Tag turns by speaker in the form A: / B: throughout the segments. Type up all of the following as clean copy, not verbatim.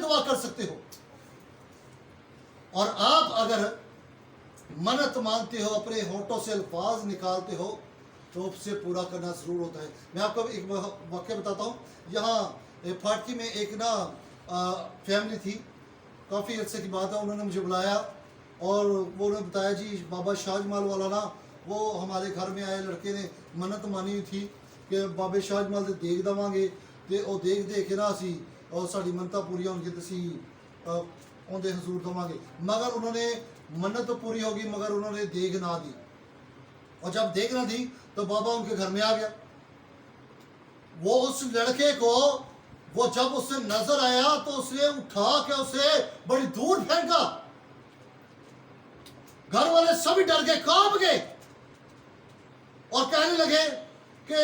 A: دعا کر سکتے ہو. اور آپ اگر منت مانتے ہو, اپنے ہونٹوں سے الفاظ نکالتے ہو, تو اس سے پورا کرنا ضرور ہوتا ہے. میں آپ کو ایک واقعہ بتاتا ہوں. یہاں پھاٹکی میں ایک فیملی تھی, کافی عرصے کی بات ہے. انہوں نے مجھے بلایا اور وہ نے بتایا جی بابا شاہ جمال والا وہ ہمارے گھر میں آئے, لڑکے نے منت مانی ہوئی تھی کہ بابے شاہ جمال سے دیکھ دواں گے تے وہ دیکھ دے کے اسی اور ساری منتاں پوریاں ہون گی تے اسی اندے حضور دواں گے. مگر انہوں نے منت تو پوری ہوگی مگر انہوں نے دیکھ نہ دی, اور جب دیکھ نہ دی تو بابا ان کے گھر میں آ گیا. وہ اس لڑکے کو وہ جب اس سے نظر آیا تو اس نے اٹھا کے اسے بڑی دور پھینکا. گھر والے سبھی ڈر گئے, کانپ گئے اور کہنے لگے کہ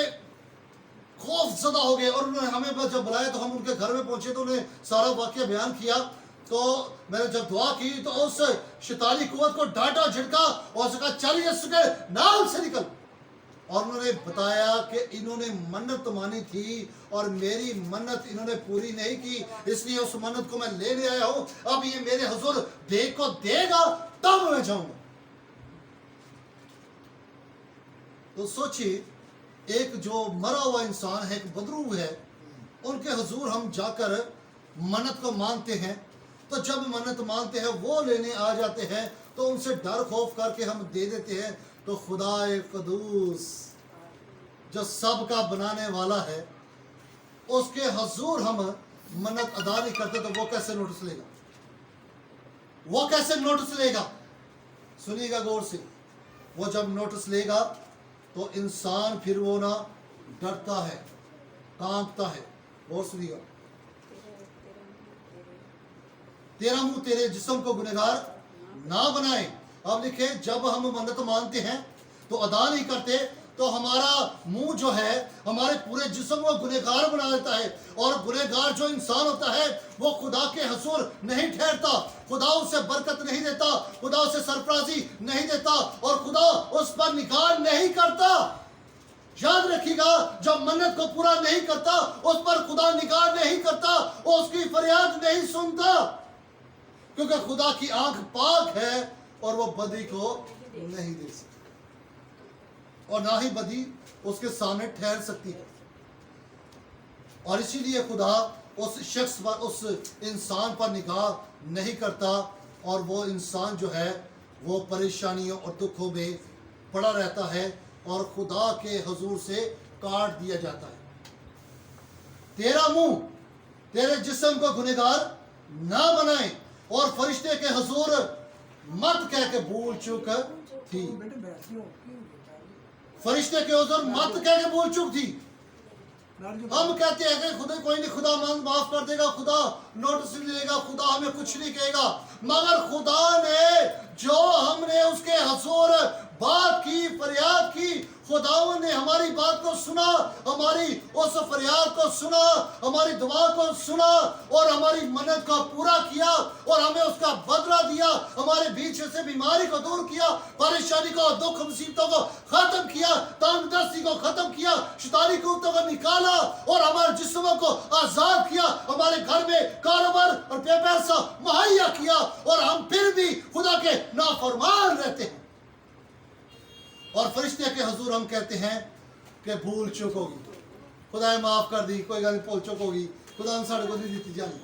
A: خوف زدہ ہو گئے. اور انہوں نے ہمیں جب بلایا تو ہم ان کے گھر میں پہنچے تو انہیں سارا واقعہ بیان کیا. تو میں نے جب دعا کی تو اس شیطانی قوت کو ڈانٹا جھڑکا اور اس نے کہا چل یسوع کے نام سے نکل. اور انہوں نے بتایا کہ انہوں نے منت مانی تھی اور میری منت انہوں نے پوری نہیں کی, اس لیے اس منت کو میں لینے آیا ہوں. اب یہ میرے حضور دیکھ کو دے گا تب میں جاؤں گا. تو سوچیے, ایک جو مرا ہوا انسان ہے, ایک بدرو ہے, ان کے حضور ہم جا کر منت کو مانتے ہیں. تو جب منت مانتے ہیں وہ لینے آ جاتے ہیں تو ان سے ڈر خوف کر کے ہم دے دیتے ہیں. تو خدا قدوس جو سب کا بنانے والا ہے, اس کے حضور ہم منت ادا نہیں کرتے تو وہ کیسے نوٹس لے گا؟ وہ کیسے نوٹس لے گا؟ سنیے گا غور سے. وہ جب نوٹس لے گا تو انسان پھر وہ نہ ڈرتا ہے, کانپتا ہے. غور سنیے گا. تیرا منہ تیرے جسم کو گنہگار نہ بنائے. اب لکھے جب ہم منت مانتے ہیں تو ادا نہیں کرتے تو ہمارا منہ جو ہے ہمارے پورے جسم کو گنہگار بنا دیتا ہے. اور گنہگار جو انسان ہوتا ہے وہ خدا کے حضور نہیں ٹھہرتا, خدا اسے برکت نہیں دیتا, خدا اسے سرفرازی نہیں دیتا, اور خدا اس پر نگاہ نہیں کرتا. یاد رکھیے گا, جب منت کو پورا نہیں کرتا اس پر خدا نگاہ نہیں کرتا, وہ اس کی فریاد نہیں سنتا, کیونکہ خدا کی آنکھ پاک ہے اور وہ بدی کو نہیں دے سکتی, اور نہ ہی بدی اس کے سامنے ٹھہر سکتی ہے. اور اسی لیے خدا اس شخص پر, اس انسان پر نگاہ نہیں کرتا, اور وہ انسان جو ہے وہ پریشانیوں اور دکھوں میں پڑا رہتا ہے اور خدا کے حضور سے کاٹ دیا جاتا ہے. تیرا منہ تیرے جسم کو گنہگار نہ بنائے, اور فرشتے کے حضور مت کہہ کے بھول چوک تھی. فرشتے کے حضور مت کہہ کے بھول چوک تھی. ہم کہتے ہیں کہ خدا کوئی نہیں, خدا معاف کر دے گا, خدا نوٹس نہیں لے گا, خدا ہمیں کچھ نہیں کہے گا. مگر خدا نے جو ہم نے اس کے حضور بات کی, فریاد کی, خداوند نے ہماری بات کو سنا, ہماری اس فریاد کو سنا, ہماری دعا کو سنا, اور ہماری منت کو پورا کیا, اور ہمیں اس کا بدلہ دیا, ہمارے بیچ سے بیماری کو دور کیا, پریشانی کو, دکھ مصیبتوں کو ختم کیا, تنگ دستی کو ختم کیا, شیطانی قوتوں کو نکالا, اور ہمارے جسموں کو آزاد کیا, ہمارے گھر میں کاروبار اور بے پیسہ مہیا کیا, اور ہم پھر بھی خدا کے نافرمان رہتے ہیں. اور فرشتے کے حضور ہم کہتے ہیں کہ بھول چک ہوگی, خدا معاف کر دی, کوئی گل بھول چک ہوگی, خدا نے ساڑھے کو نہیں دیتی جانی,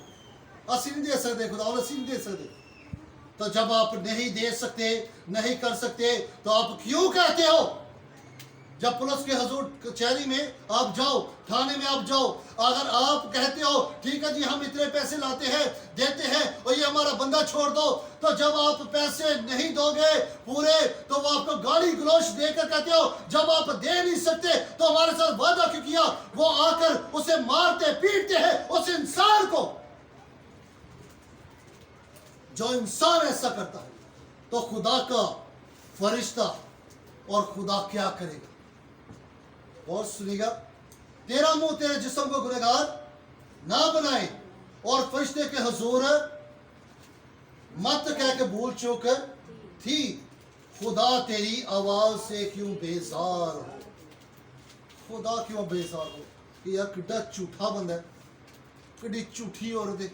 A: اسی نہیں دے سکتے, خدا نے اسی نہیں دے سکتے. تو جب آپ نہیں دے سکتے, نہیں کر سکتے, تو آپ کیوں کہتے ہو؟ جب پولیس کے حضور کچہری میں آپ جاؤ, تھانے میں آپ جاؤ, اگر آپ کہتے ہو ٹھیک ہے جی ہم اتنے پیسے لاتے ہیں, دیتے ہیں, اور یہ ہمارا بندہ چھوڑ دو, تو جب آپ پیسے نہیں دو گے پورے تو وہ آپ کو گالی گلوچ دے کر کہتے ہو جب آپ دے نہیں سکتے تو ہمارے ساتھ وعدہ کیوں کیا. وہ آ کر اسے مارتے پیٹتے ہیں اس انسان کو. جو انسان ایسا کرتا ہے تو خدا کا فرشتہ اور خدا کیا کرے گا؟ اور سنیے گا, تیرا منہ تیرے جسم کو گنہگار نہ بنائے, اور فرشتے کے حضور مت کہہ کے بھول چوک تھی, خدا تیری آواز سے کیوں بیزار ہو. خدا کیوں بیزار ہو؟ یہ کڈا جھوٹا بندہ ہے, کڈی جھوٹی عورت ہے.